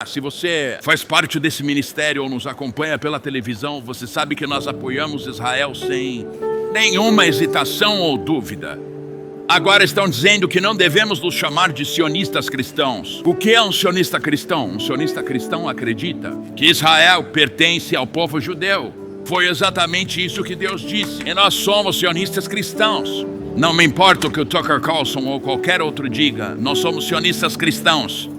Se você faz parte desse ministério ou nos acompanha pela televisão, você sabe que nós apoiamos Israel sem nenhuma hesitação ou dúvida. Agora estão dizendo que não devemos nos chamar de sionistas cristãos. O que é um sionista cristão? Um sionista cristão acredita que Israel pertence ao povo judeu. Foi exatamente isso que Deus disse. E nós somos sionistas cristãos. Não me importa o que o Tucker Carlson ou qualquer outro diga, nós somos sionistas cristãos.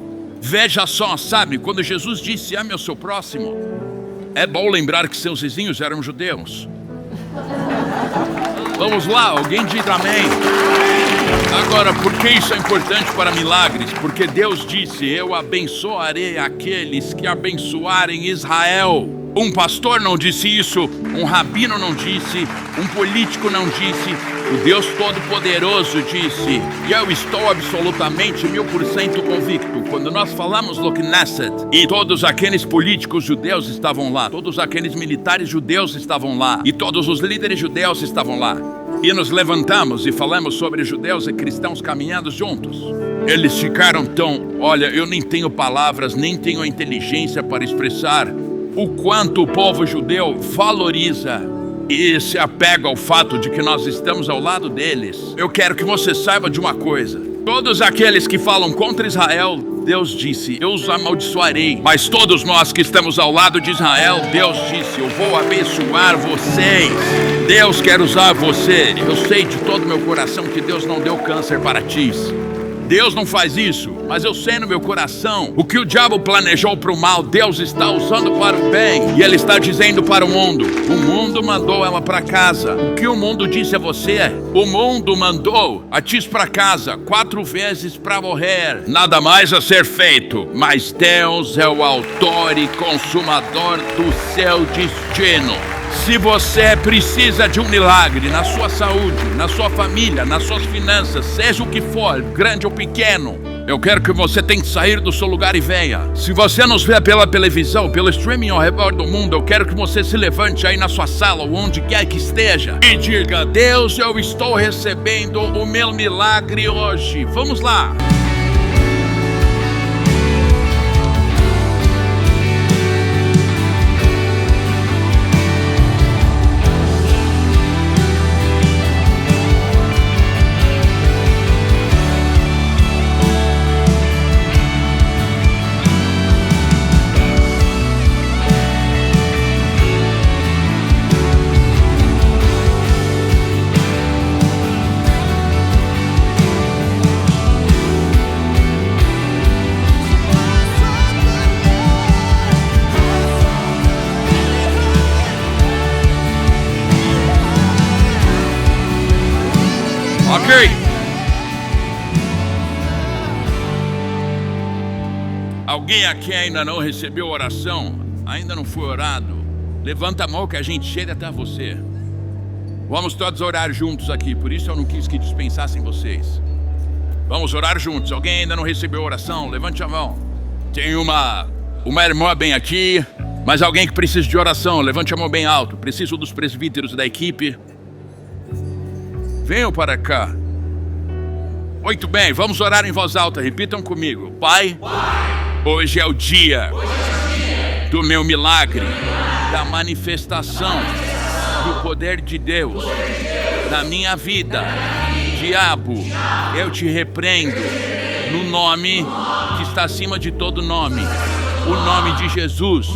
Veja só, sabe, quando Jesus disse ame o seu próximo, é bom lembrar que seus vizinhos eram judeus. Vamos lá, alguém diga amém. Agora, por que isso é importante para milagres? Porque Deus disse, eu abençoarei aqueles que abençoarem Israel. Um pastor não disse isso, um rabino não disse, um político não disse, o Deus Todo-Poderoso disse. E eu estou absolutamente 1000% convicto. Quando nós falamos do Knesset, e todos aqueles políticos judeus estavam lá, todos aqueles militares judeus estavam lá, e todos os líderes judeus estavam lá, e nos levantamos e falamos sobre judeus e cristãos caminhando juntos. Eles ficaram tão, olha, eu nem tenho palavras, nem tenho a inteligência para expressar o quanto o povo judeu valoriza e se apega ao fato de que nós estamos ao lado deles. Eu quero que você saiba de uma coisa. Todos aqueles que falam contra Israel, Deus disse, eu os amaldiçoarei. Mas todos nós que estamos ao lado de Israel, Deus disse, eu vou abençoar vocês. Deus quer usar você. Eu sei de todo o meu coração que Deus não deu câncer para ti. Deus não faz isso, mas eu sei no meu coração, o que o diabo planejou para o mal, Deus está usando para o bem. E Ele está dizendo para o mundo mandou ela para casa. O que o mundo disse a você? O mundo mandou a ti para casa 4 vezes para morrer. Nada mais a ser feito, mas Deus é o autor e consumador do seu destino. Se você precisa de um milagre na sua saúde, na sua família, nas suas finanças, seja o que for, grande ou pequeno, eu quero que você tenha que sair do seu lugar e venha. Se você nos vê pela televisão, pelo streaming ao redor do mundo, eu quero que você se levante aí na sua sala, ou onde quer que esteja, e diga, Deus, eu estou recebendo o meu milagre hoje. Vamos lá! Alguém aqui ainda não recebeu oração? Ainda não foi orado? Levanta a mão que a gente chega até você. Vamos todos orar juntos aqui, por isso eu não quis que dispensassem vocês. Vamos orar juntos. Alguém ainda não recebeu oração? Levante a mão. Tem uma irmã bem aqui, mas alguém que precisa de oração, levante a mão bem alto. Preciso dos presbíteros da equipe. Venham para cá. Muito bem, vamos orar em voz alta. Repitam comigo. Pai, hoje é o dia do meu milagre, da manifestação do poder de Deus na minha vida. Diabo, eu te repreendo no nome que está acima de todo nome, o nome de Jesus.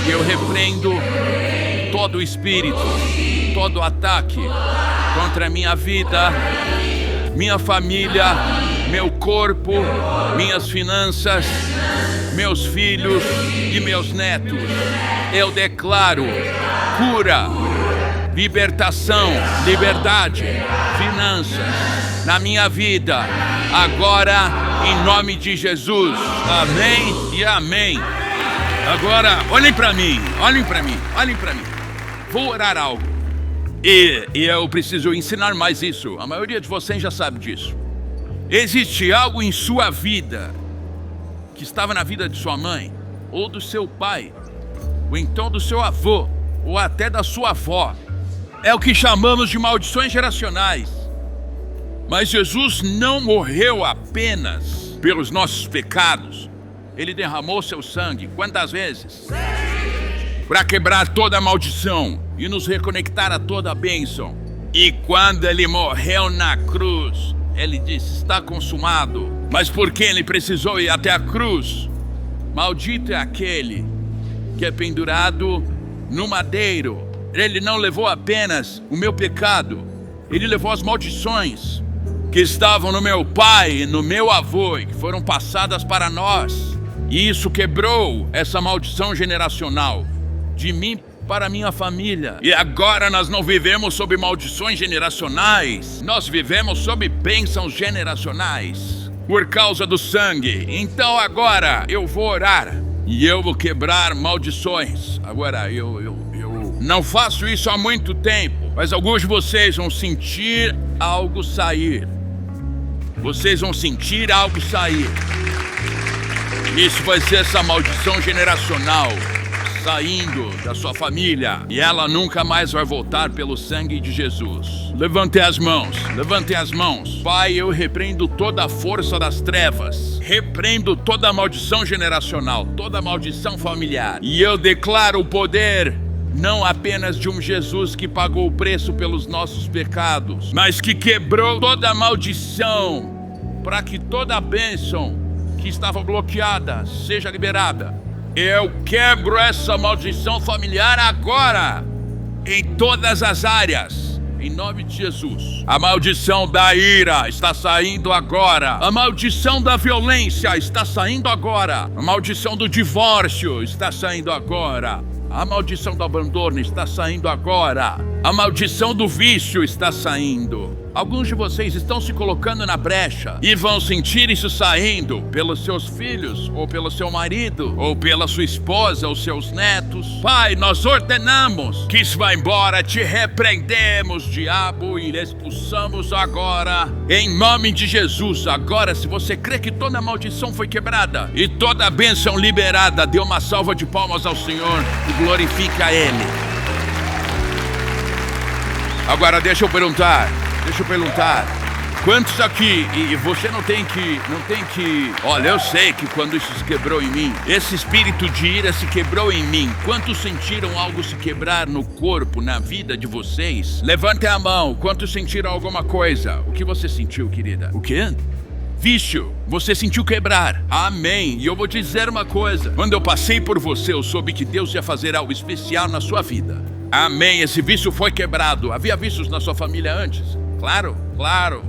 Eu repreendo todo espírito, todo ataque contra a minha vida, minha família, meu corpo, minhas finanças, meus filhos e meus netos. Eu declaro cura, libertação, liberdade, finanças na minha vida, agora em nome de Jesus. Amém e amém. Agora, olhem para mim. Vou orar algo. E eu preciso ensinar mais isso. A maioria de vocês já sabe disso. Existe algo em sua vida que estava na vida de sua mãe, ou do seu pai, ou então do seu avô, ou até da sua avó. É o que chamamos de maldições geracionais. Mas Jesus não morreu apenas pelos nossos pecados, Ele derramou seu sangue. Quantas vezes? Para quebrar toda a maldição e nos reconectar a toda a bênção. E quando ele morreu na cruz, ele disse, está consumado. Mas por que ele precisou ir até a cruz? Maldito é aquele que é pendurado no madeiro. Ele não levou apenas o meu pecado, ele levou as maldições que estavam no meu pai e no meu avô e que foram passadas para nós. E isso quebrou essa maldição generacional de mim para minha família. E agora nós não vivemos sob maldições generacionais, nós vivemos sob bênçãos generacionais por causa do sangue. Então agora eu vou orar e eu vou quebrar maldições. Agora eu não faço isso há muito tempo, mas alguns de vocês vão sentir algo sair. Vocês vão sentir algo sair. Isso vai ser essa maldição generacional saindo da sua família. E ela nunca mais vai voltar pelo sangue de Jesus. Levantem as mãos, levantem as mãos. Pai, eu repreendo toda a força das trevas. Repreendo toda a maldição generacional, toda a maldição familiar. E eu declaro o poder não apenas de um Jesus que pagou o preço pelos nossos pecados, mas que quebrou toda a maldição para que toda a bênção que estava bloqueada seja liberada. Eu quebro essa maldição familiar agora, em todas as áreas, em nome de Jesus. A maldição da ira está saindo agora. A maldição da violência está saindo agora. A maldição do divórcio está saindo agora. A maldição do abandono está saindo agora. A maldição do vício está saindo. Alguns de vocês estão se colocando na brecha e vão sentir isso saindo pelos seus filhos, ou pelo seu marido, ou pela sua esposa, ou seus netos. Pai, nós ordenamos que isso vá embora, te repreendemos, diabo, e expulsamos agora, em nome de Jesus. Agora, se você crê que toda a maldição foi quebrada e toda a bênção liberada, dê uma salva de palmas ao Senhor e glorifique a Ele. Agora deixa eu perguntar, quantos aqui, e você não tem que, olha, eu sei que quando isso se quebrou em mim, esse espírito de ira se quebrou em mim. Quantos sentiram algo se quebrar no corpo, na vida de vocês? Levantem a mão, quantos sentiram alguma coisa? O que você sentiu, querida? O quê? Vício, você sentiu quebrar. Amém. E eu vou dizer uma coisa, quando eu passei por você, eu soube que Deus ia fazer algo especial na sua vida. Amém, esse vício foi quebrado. Havia vícios na sua família antes? Claro.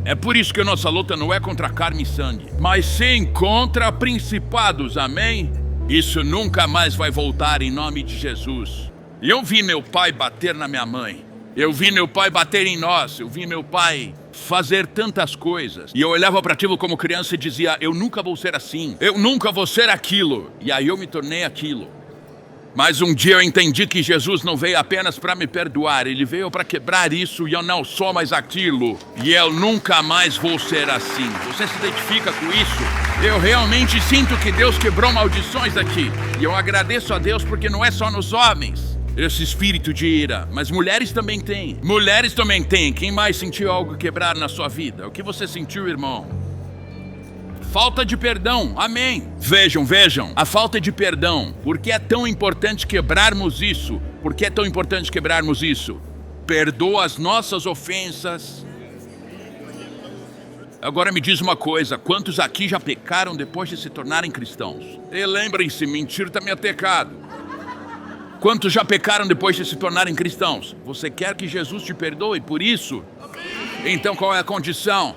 É por isso que a nossa luta não é contra carne e sangue, mas sim contra principados, amém? Isso nunca mais vai voltar em nome de Jesus. E eu vi meu pai bater na minha mãe. Eu vi meu pai bater em nós. Eu vi meu pai fazer tantas coisas. E eu olhava para aquilo como criança e dizia, eu nunca vou ser assim. Eu nunca vou ser aquilo. E aí eu me tornei aquilo. Mas um dia eu entendi que Jesus não veio apenas para me perdoar, Ele veio para quebrar isso e eu não sou mais aquilo. E eu nunca mais vou ser assim. Você se identifica com isso? Eu realmente sinto que Deus quebrou maldições aqui. E eu agradeço a Deus porque não é só nos homens esse espírito de ira, mas mulheres também têm. Mulheres também têm. Quem mais sentiu algo quebrar na sua vida? O que você sentiu, irmão? Falta de perdão, amém. Vejam, a falta de perdão. Por que é tão importante quebrarmos isso? Por que é tão importante quebrarmos isso? Perdoa as nossas ofensas. Agora me diz uma coisa, quantos aqui já pecaram depois de se tornarem cristãos? E lembrem-se, mentir também é pecado. Quantos já pecaram depois de se tornarem cristãos? Você quer que Jesus te perdoe por isso? Então qual é a condição?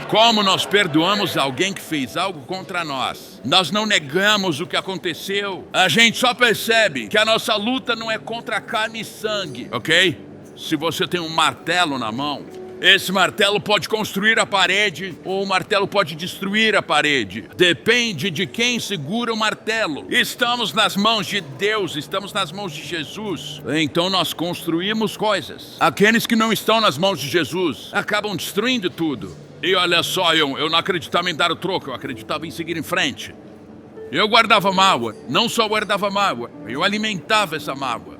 Como nós perdoamos alguém que fez algo contra nós? Nós não negamos o que aconteceu. A gente só percebe que a nossa luta não é contra carne e sangue, ok? Se você tem um martelo na mão, esse martelo pode construir a parede ou o martelo pode destruir a parede. Depende de quem segura o martelo. Estamos nas mãos de Deus, estamos nas mãos de Jesus. Então nós construímos coisas. Aqueles que não estão nas mãos de Jesus acabam destruindo tudo. E olha só, eu não acreditava em dar o troco, eu acreditava em seguir em frente. Eu guardava mágoa, não só guardava mágoa, eu alimentava essa mágoa.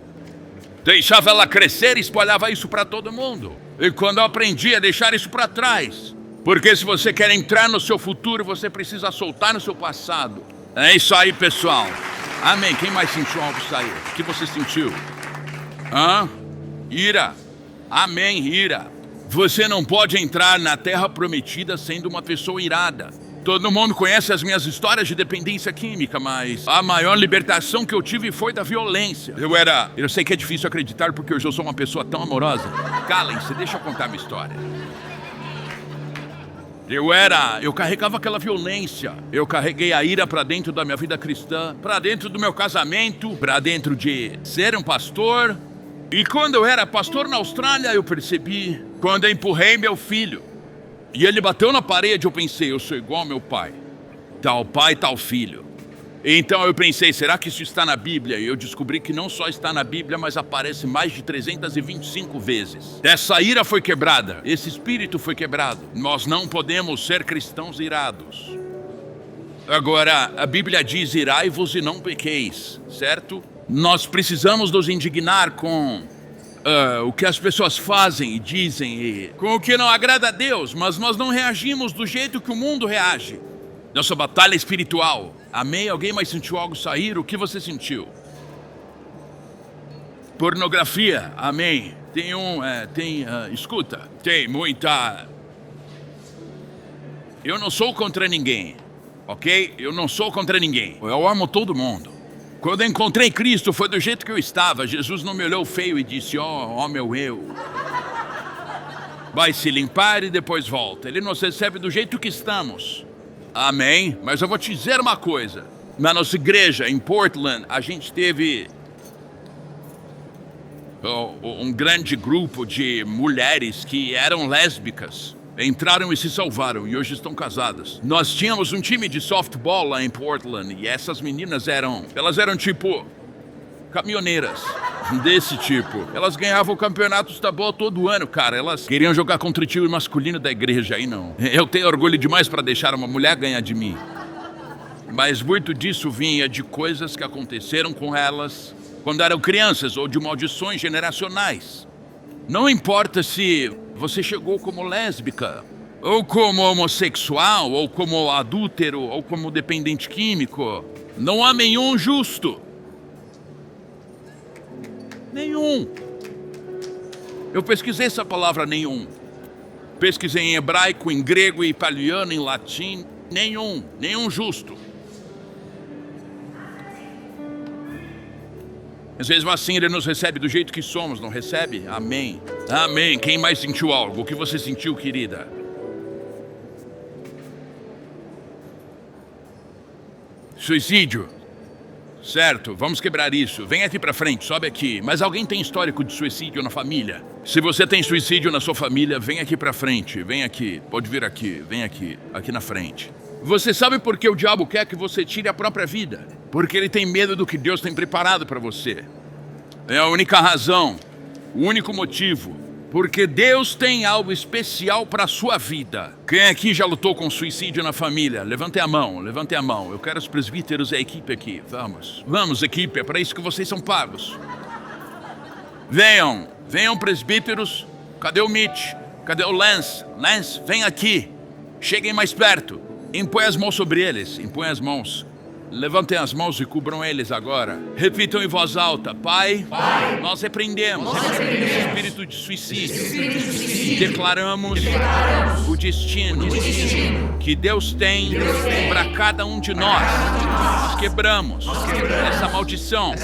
Deixava ela crescer e espalhava isso para todo mundo. E quando eu aprendi a deixar isso para trás, Porque se você quer entrar no seu futuro, você precisa soltar no seu passado. É isso aí, pessoal. Amém. Quem mais sentiu algo sair? O que você sentiu? Ira. Amém, ira. Você não pode entrar na terra prometida sendo uma pessoa irada. Todo mundo conhece as minhas histórias de dependência química, mas a maior libertação que eu tive foi da violência. Eu sei que é difícil acreditar porque hoje eu sou uma pessoa tão amorosa. Calem-se, deixa eu contar minha história. Eu carregava aquela violência. Eu carreguei a ira pra dentro da minha vida cristã, pra dentro do meu casamento, pra dentro de ser um pastor. E quando eu era pastor na Austrália, eu percebi, quando eu empurrei meu filho, e ele bateu na parede, eu pensei, eu sou igual ao meu pai. Tal pai, tal filho. Então eu pensei, será que isso está na Bíblia? E eu descobri que não só está na Bíblia, mas aparece mais de 325 vezes. Essa ira foi quebrada, esse espírito foi quebrado. Nós não podemos ser cristãos irados. Agora, a Bíblia diz, irai-vos e não pequeis, certo? Nós precisamos nos indignar com o que as pessoas fazem e dizem, com o que não agrada a Deus, mas nós não reagimos do jeito que o mundo reage. Nossa batalha espiritual. Amém? Alguém mais sentiu algo sair? O que você sentiu? Pornografia. Amém. Escuta, tem muita... Eu não sou contra ninguém, ok? Eu não sou contra ninguém. Eu amo todo mundo. Quando eu encontrei Cristo, foi do jeito que eu estava. Jesus não me olhou feio e disse, ó meu eu. Vai se limpar e depois volta. Ele nos recebe do jeito que estamos. Amém? Mas eu vou te dizer uma coisa. Na nossa igreja, em Portland, a gente teve um grande grupo de mulheres que eram lésbicas. Entraram e se salvaram e hoje estão casadas. Nós tínhamos um time de softball lá em Portland e essas meninas eram tipo caminhoneiras desse tipo. Elas ganhavam o campeonato de futebol todo ano, cara. Elas queriam jogar contra o time masculino da igreja, aí não. Eu tenho orgulho demais para deixar uma mulher ganhar de mim. Mas muito disso vinha de coisas que aconteceram com elas quando eram crianças ou de maldições generacionais. Não importa se você chegou como lésbica, ou como homossexual, ou como adúltero, ou como dependente químico. Não há nenhum justo. Nenhum. Eu pesquisei essa palavra nenhum. Pesquisei em hebraico, em grego, em italiano, em latim. Nenhum justo. Às vezes assim ele nos recebe do jeito que somos, não recebe? Amém. Amém. Quem mais sentiu algo? O que você sentiu, querida? Suicídio. Certo, vamos quebrar isso. Vem aqui pra frente, sobe aqui. Mas alguém tem histórico de suicídio na família? Se você tem suicídio na sua família, vem aqui pra frente. Vem aqui, pode vir aqui, vem aqui na frente. Você sabe por que o diabo quer que você tire a própria vida? Porque ele tem medo do que Deus tem preparado pra você. É a única razão, o único motivo. Porque Deus tem algo especial para a sua vida. Quem aqui já lutou com suicídio na família? Levantem a mão, levantem a mão. Eu quero os presbíteros e a equipe aqui. Vamos, equipe, é para isso que vocês são pagos. Venham presbíteros. Cadê o Mitch? Cadê o Lance? Lance, vem aqui. Cheguem mais perto. Impõe as mãos sobre eles, impõe as mãos. Levantem as mãos e cubram eles agora. Repitam em voz alta. Pai, nós repreendemos esse espírito de suicídio. Declaramos o destino que Deus tem para cada um de nós. Quebramos essa maldição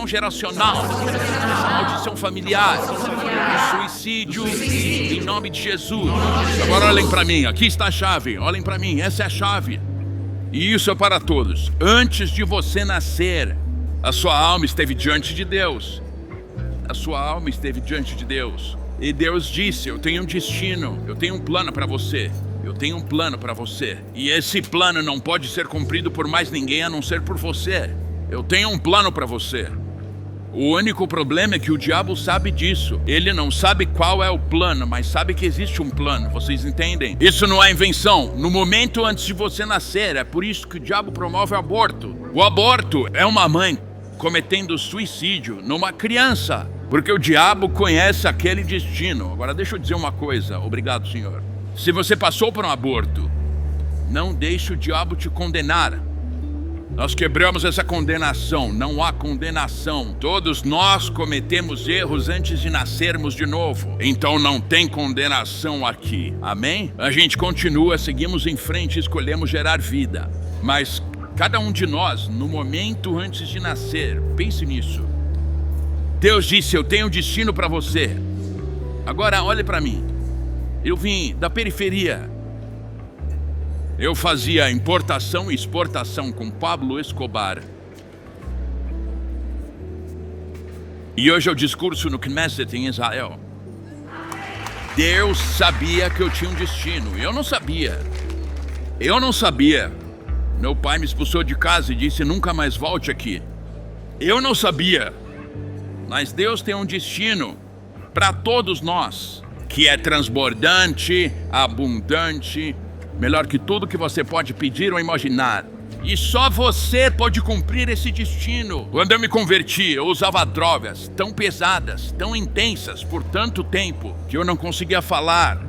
geracional, essa maldição familiar, o suicídio em nome de Jesus. Agora olhem para mim, aqui está a chave. Olhem para mim, essa é a chave. E isso é para todos. Antes de você nascer, a sua alma esteve diante de Deus. A sua alma esteve diante de Deus. E Deus disse, eu tenho um destino, eu tenho um plano para você. Eu tenho um plano para você. E esse plano não pode ser cumprido por mais ninguém a não ser por você. Eu tenho um plano para você. O único problema é que o diabo sabe disso. Ele não sabe qual é o plano, mas sabe que existe um plano. Vocês entendem? Isso não é invenção. No momento antes de você nascer, é por isso que o diabo promove o aborto. O aborto é uma mãe cometendo suicídio numa criança, porque o diabo conhece aquele destino. Agora deixa eu dizer uma coisa. Obrigado, Senhor. Se você passou por um aborto, não deixe o diabo te condenar. Nós quebramos essa condenação. Não há condenação. Todos nós cometemos erros antes de nascermos de novo. Então não tem condenação aqui. Amém? A gente continua, seguimos em frente e escolhemos gerar vida. Mas cada um de nós, no momento antes de nascer, pense nisso. Deus disse, eu tenho um destino para você. Agora olhe para mim. Eu vim da periferia. Eu fazia importação e exportação com Pablo Escobar. E hoje eu discurso no Knesset em Israel. Deus sabia que eu tinha um destino. Eu não sabia. Meu pai me expulsou de casa e disse, nunca mais volte aqui. Eu não sabia. Mas Deus tem um destino para todos nós, que é transbordante, abundante, melhor que tudo que você pode pedir ou imaginar. E só você pode cumprir esse destino. Quando eu me converti, eu usava drogas tão pesadas, tão intensas, por tanto tempo, que eu não conseguia falar.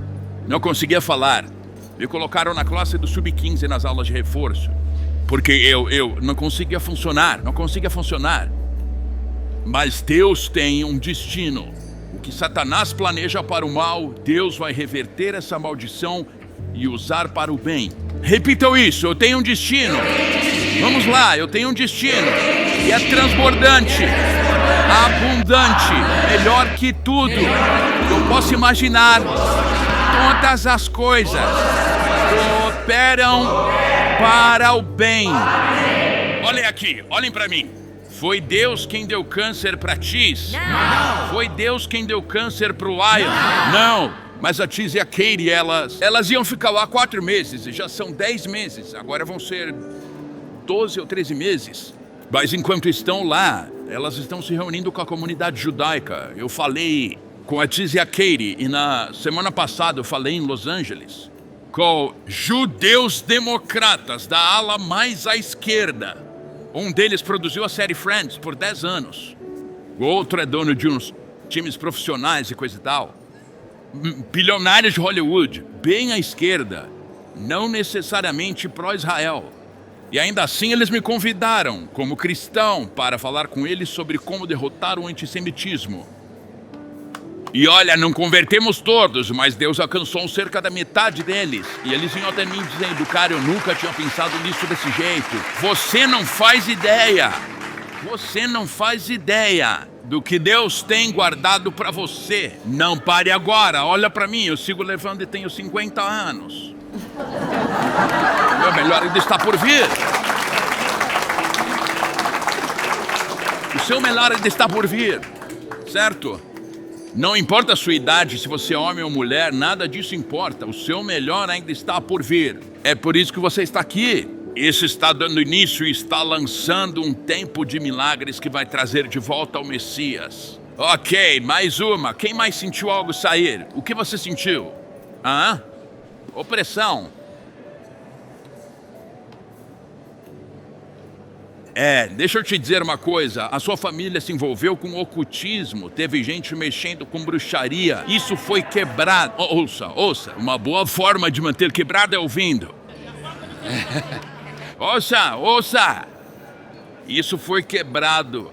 Me colocaram na classe do Sub-15 nas aulas de reforço. Porque eu não conseguia funcionar. Mas Deus tem um destino. O que Satanás planeja para o mal, Deus vai reverter essa maldição e usar para o bem. Repitam isso, eu tenho um destino. Vamos lá, eu tenho um destino. E é transbordante, abundante, melhor que tudo. Eu posso imaginar. Todas as coisas cooperam para o bem. Olhem aqui, olhem para mim. Foi Deus quem deu câncer para Tis? Não. Foi Deus quem deu câncer para o Lion? Não. Mas a Tis e a Katie, elas iam ficar lá 4 meses, e já são 10 meses. Agora vão ser 12 ou 13 meses. Mas enquanto estão lá, elas estão se reunindo com a comunidade judaica. Eu falei com a Tis e a Katie, e na semana passada eu falei em Los Angeles com judeus democratas da ala mais à esquerda. Um deles produziu a série Friends por 10 anos. O outro é dono de uns times profissionais e coisa e tal. Bilionários de Hollywood, bem à esquerda, não necessariamente pró-Israel. E ainda assim eles me convidaram, como cristão, para falar com eles sobre como derrotar o antissemitismo. E olha, não convertemos todos, mas Deus alcançou cerca da metade deles. E eles vinham até mim dizendo, cara, eu nunca tinha pensado nisso desse jeito. Você não faz ideia do que Deus tem guardado para você. Não pare agora, olha para mim, eu sigo levando e tenho 50 anos. O meu melhor ainda está por vir. O seu melhor ainda está por vir, certo? Não importa a sua idade, se você é homem ou mulher, nada disso importa. O seu melhor ainda está por vir. É por isso que você está aqui. Isso está dando início e está lançando um tempo de milagres que vai trazer de volta ao Messias. Ok, mais uma. Quem mais sentiu algo sair? O que você sentiu? Opressão. Deixa eu te dizer uma coisa. A sua família se envolveu com ocultismo. Teve gente mexendo com bruxaria. Isso foi quebrado. Ouça. Uma boa forma de manter quebrado é ouvindo. Ouça. Isso foi quebrado.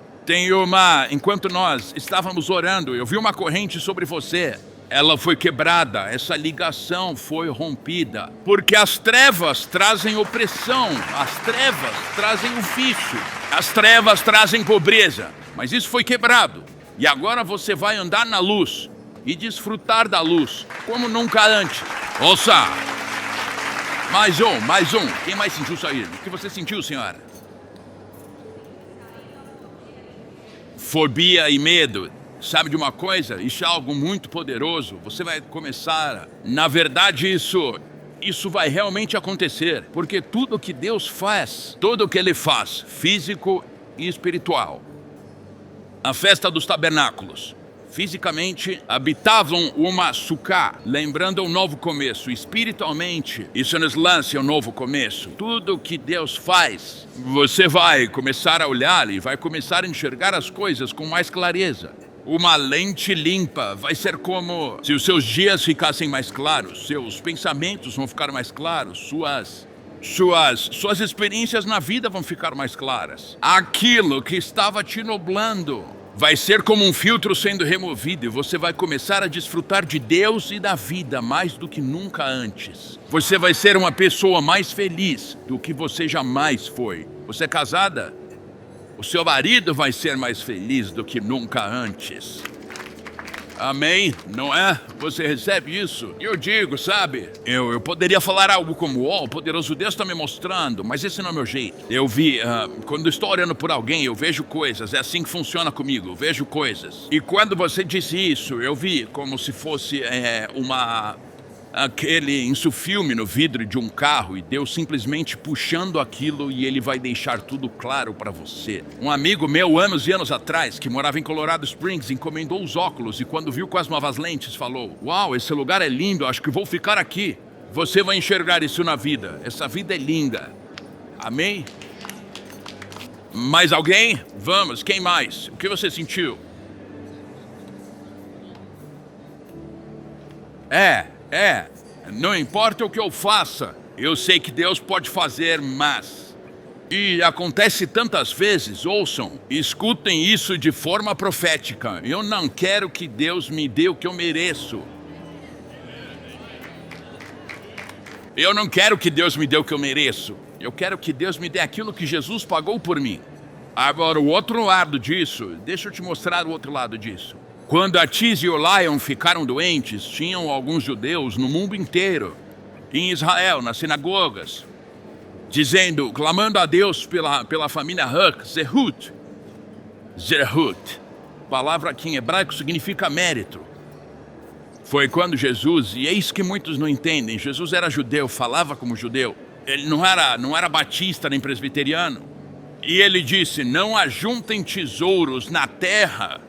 Enquanto nós estávamos orando, eu vi uma corrente sobre você. Ela foi quebrada, essa ligação foi rompida. Porque as trevas trazem opressão, as trevas trazem o vício, as trevas trazem pobreza. Mas isso foi quebrado. E agora você vai andar na luz e desfrutar da luz, como nunca antes. Ouça! Mais um. Quem mais sentiu sair? O que você sentiu, senhora? Fobia e medo. Sabe de uma coisa? Isso é algo muito poderoso. Você vai começar... Na verdade, isso vai realmente acontecer. Porque tudo que Deus faz, tudo que Ele faz, físico e espiritual. A festa dos tabernáculos. Fisicamente, habitavam uma sucá, lembrando um novo começo. Espiritualmente, isso nos lança um novo começo. Tudo que Deus faz, você vai começar a olhar e vai começar a enxergar as coisas com mais clareza. uma lente limpa. Vai ser como se os seus dias ficassem mais claros, seus pensamentos vão ficar mais claros, suas experiências na vida vão ficar mais claras. Aquilo que estava te nublando vai ser como um filtro sendo removido e você vai começar a desfrutar de Deus e da vida mais do que nunca antes. Você vai ser uma pessoa mais feliz do que você jamais foi. Você é casada? O seu marido vai ser mais feliz do que nunca antes. Amém? Não é? Você recebe isso? Eu digo, sabe? Eu poderia falar algo como, o poderoso Deus está me mostrando, mas esse não é o meu jeito. Eu vi, quando estou orando por alguém, eu vejo coisas, é assim que funciona comigo, eu vejo coisas. E quando você disse isso, eu vi como se fosse aquele filme no vidro de um carro e Deus simplesmente puxando aquilo e ele vai deixar tudo claro para você. Um amigo meu, anos e anos atrás, que morava em Colorado Springs, encomendou os óculos e quando viu com as novas lentes falou: "Uau, esse lugar é lindo, acho que vou ficar aqui." Você vai enxergar isso na vida. Essa vida é linda. Amém? Mais alguém? Vamos, quem mais? O que você sentiu? Não importa o que eu faça, eu sei que Deus pode fazer mais. E acontece tantas vezes, ouçam, escutem isso de forma profética. Eu não quero que Deus me dê o que eu mereço. Eu não quero que Deus me dê o que eu mereço. Eu quero que Deus me dê aquilo que Jesus pagou por mim. Agora, o outro lado disso, deixa eu te mostrar o outro lado disso. Quando a Tiz e o Lion ficaram doentes, tinham alguns judeus no mundo inteiro, em Israel, nas sinagogas, dizendo, clamando a Deus pela família Huck, Zerhut. Palavra que em hebraico significa mérito. Foi quando Jesus, e é isso que muitos não entendem, Jesus era judeu, falava como judeu. Ele não era batista nem presbiteriano. E ele disse, não ajuntem tesouros na terra,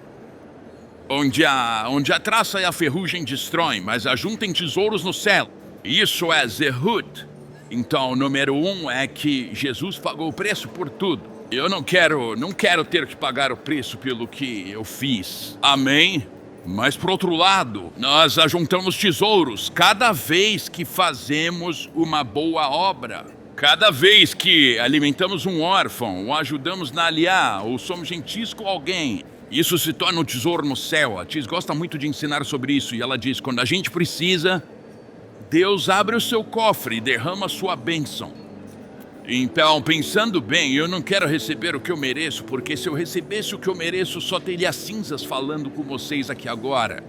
onde a traça e a ferrugem destroem, mas ajuntem tesouros no céu. Isso é Zerhut. Então, número 1 é que Jesus pagou o preço por tudo. Eu não quero ter que pagar o preço pelo que eu fiz. Amém? Mas, por outro lado, nós ajuntamos tesouros cada vez que fazemos uma boa obra. Cada vez que alimentamos um órfão, ou ajudamos na aliá, ou somos gentis com alguém, isso se torna um tesouro no céu. A Tiz gosta muito de ensinar sobre isso. E ela diz, quando a gente precisa, Deus abre o seu cofre e derrama a sua bênção. Então, pensando bem, eu não quero receber o que eu mereço, porque se eu recebesse o que eu mereço, só teria cinzas falando com vocês aqui agora.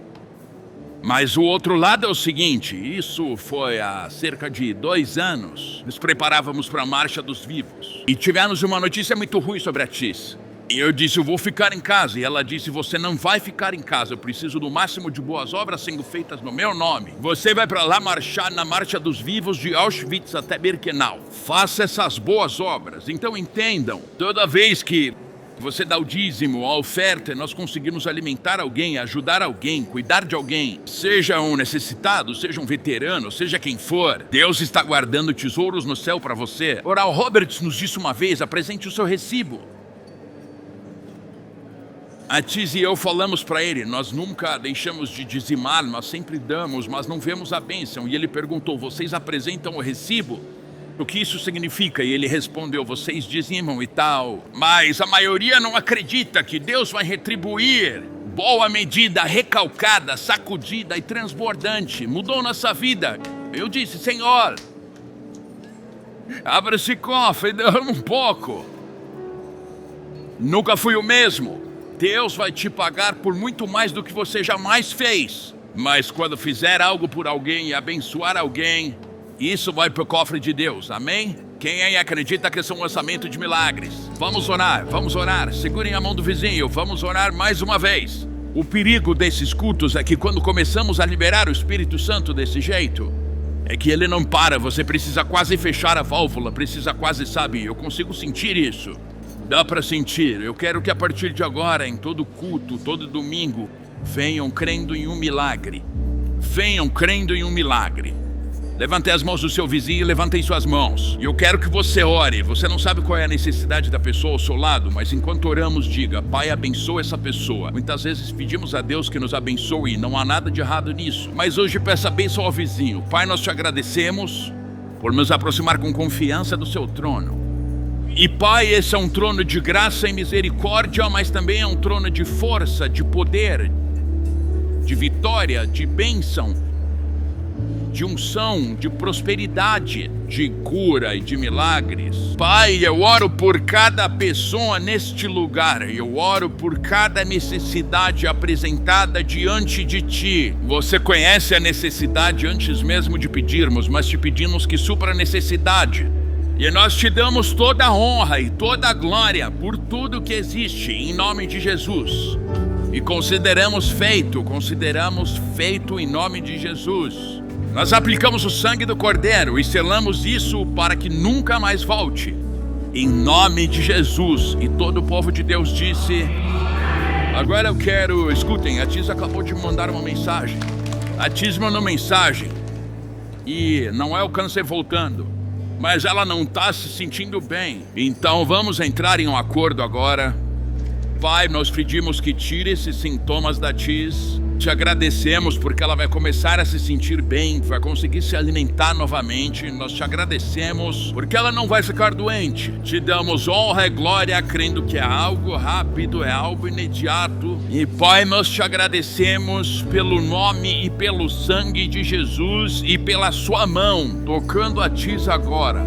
Mas o outro lado é o seguinte, isso foi há cerca de 2 anos. Nos preparávamos para a Marcha dos Vivos. E tivemos uma notícia muito ruim sobre a Tiz. E eu disse, eu vou ficar em casa. E ela disse, você não vai ficar em casa. Eu preciso do máximo de boas obras sendo feitas no meu nome. Você vai para lá marchar na Marcha dos Vivos de Auschwitz até Birkenau. Faça essas boas obras. Então entendam, toda vez que você dá o dízimo, a oferta, nós conseguimos alimentar alguém, ajudar alguém, cuidar de alguém. Seja um necessitado, seja um veterano, seja quem for. Deus está guardando tesouros no céu para você. Oral Roberts nos disse uma vez, apresente o seu recibo. A Tiz e eu falamos para ele, nós nunca deixamos de dizimar, nós sempre damos, mas não vemos a bênção. E ele perguntou, vocês apresentam o recibo? O que isso significa? E ele respondeu, vocês dizimam e tal. Mas a maioria não acredita que Deus vai retribuir. Boa medida, recalcada, sacudida e transbordante. Mudou nossa vida. Eu disse, Senhor, abra esse cofre e derrama um pouco. Nunca fui o mesmo. Deus vai te pagar por muito mais do que você jamais fez. Mas quando fizer algo por alguém e abençoar alguém, isso vai pro cofre de Deus, amém? Quem aí acredita que esse é um lançamento de milagres? Vamos orar. Segurem a mão do vizinho, vamos orar mais uma vez. O perigo desses cultos é que quando começamos a liberar o Espírito Santo desse jeito, é que ele não para, você precisa quase fechar a válvula, precisa quase, sabe, eu consigo sentir isso. Dá para sentir. Eu quero que a partir de agora, em todo culto, todo domingo, venham crendo em um milagre. Venham crendo em um milagre. Levantei as mãos do seu vizinho e levantei suas mãos. E eu quero que você ore. Você não sabe qual é a necessidade da pessoa ao seu lado, mas enquanto oramos, diga: Pai, abençoa essa pessoa. Muitas vezes pedimos a Deus que nos abençoe e não há nada de errado nisso. Mas hoje peça bênção ao vizinho. Pai, nós te agradecemos por nos aproximar com confiança do seu trono. E Pai, esse é um trono de graça e misericórdia, mas também é um trono de força, de poder, de vitória, de bênção, de unção, de prosperidade, de cura e de milagres. Pai, eu oro por cada pessoa neste lugar. Eu oro por cada necessidade apresentada diante de Ti. Você conhece a necessidade antes mesmo de pedirmos, mas te pedimos que supra a necessidade. E nós te damos toda a honra e toda a glória por tudo que existe, em nome de Jesus. E consideramos feito em nome de Jesus. Nós aplicamos o sangue do Cordeiro e selamos isso para que nunca mais volte. Em nome de Jesus. E todo o povo de Deus disse... Agora eu quero... Escutem, a Tis acabou de mandar uma mensagem. A Tis mandou mensagem. E não é o câncer voltando, mas ela não está se sentindo bem. Então vamos entrar em um acordo agora. Pai, nós pedimos que tire esses sintomas da Tis. Te agradecemos porque ela vai começar a se sentir bem, vai conseguir se alimentar novamente. Nós te agradecemos porque ela não vai ficar doente. Te damos honra e glória, crendo que é algo rápido, é algo imediato. E Pai, nós te agradecemos pelo nome e pelo sangue de Jesus e pela sua mão tocando a Tis agora.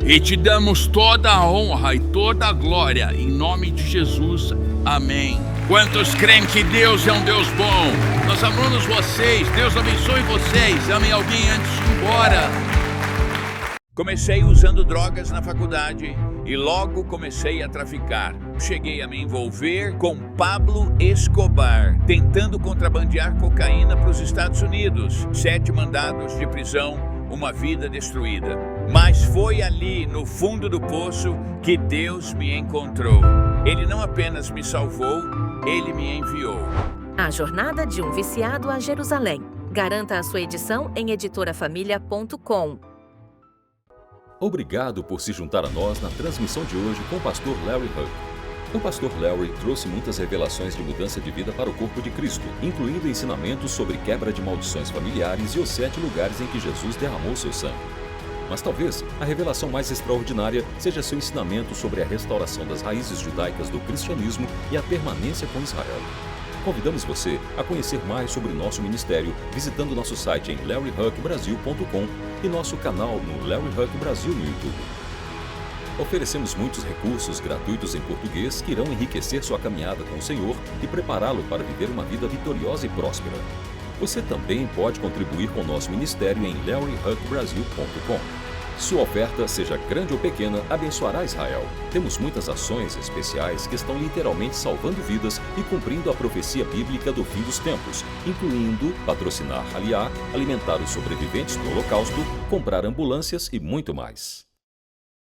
E te damos toda a honra e toda a glória em nome de Jesus. Amém. Quantos creem que Deus é um Deus bom? Nós amamos vocês. Deus abençoe vocês. Amem alguém antes de ir embora. Comecei usando drogas na faculdade e logo comecei a traficar. Cheguei a me envolver com Pablo Escobar, tentando contrabandear cocaína para os Estados Unidos. 7 mandados de prisão, uma vida destruída. Mas foi ali, no fundo do poço, que Deus me encontrou. Ele não apenas me salvou, Ele me enviou. A Jornada de um Viciado a Jerusalém. Garanta a sua edição em editorafamilia.com. Obrigado por se juntar a nós na transmissão de hoje com o pastor Larry Huck. O pastor Larry trouxe muitas revelações de mudança de vida para o corpo de Cristo, incluindo ensinamentos sobre quebra de maldições familiares e os 7 lugares em que Jesus derramou seu sangue. Mas talvez a revelação mais extraordinária seja seu ensinamento sobre a restauração das raízes judaicas do cristianismo e a permanência com Israel. Convidamos você a conhecer mais sobre o nosso ministério visitando nosso site em larryhuckbrasil.com e nosso canal no Larry Huck Brasil no YouTube. Oferecemos muitos recursos gratuitos em português que irão enriquecer sua caminhada com o Senhor e prepará-lo para viver uma vida vitoriosa e próspera. Você também pode contribuir com o nosso ministério em larryhuckbrasil.com. Sua oferta, seja grande ou pequena, abençoará Israel. Temos muitas ações especiais que estão literalmente salvando vidas e cumprindo a profecia bíblica do fim dos tempos, incluindo patrocinar Aliá, alimentar os sobreviventes do Holocausto, comprar ambulâncias e muito mais.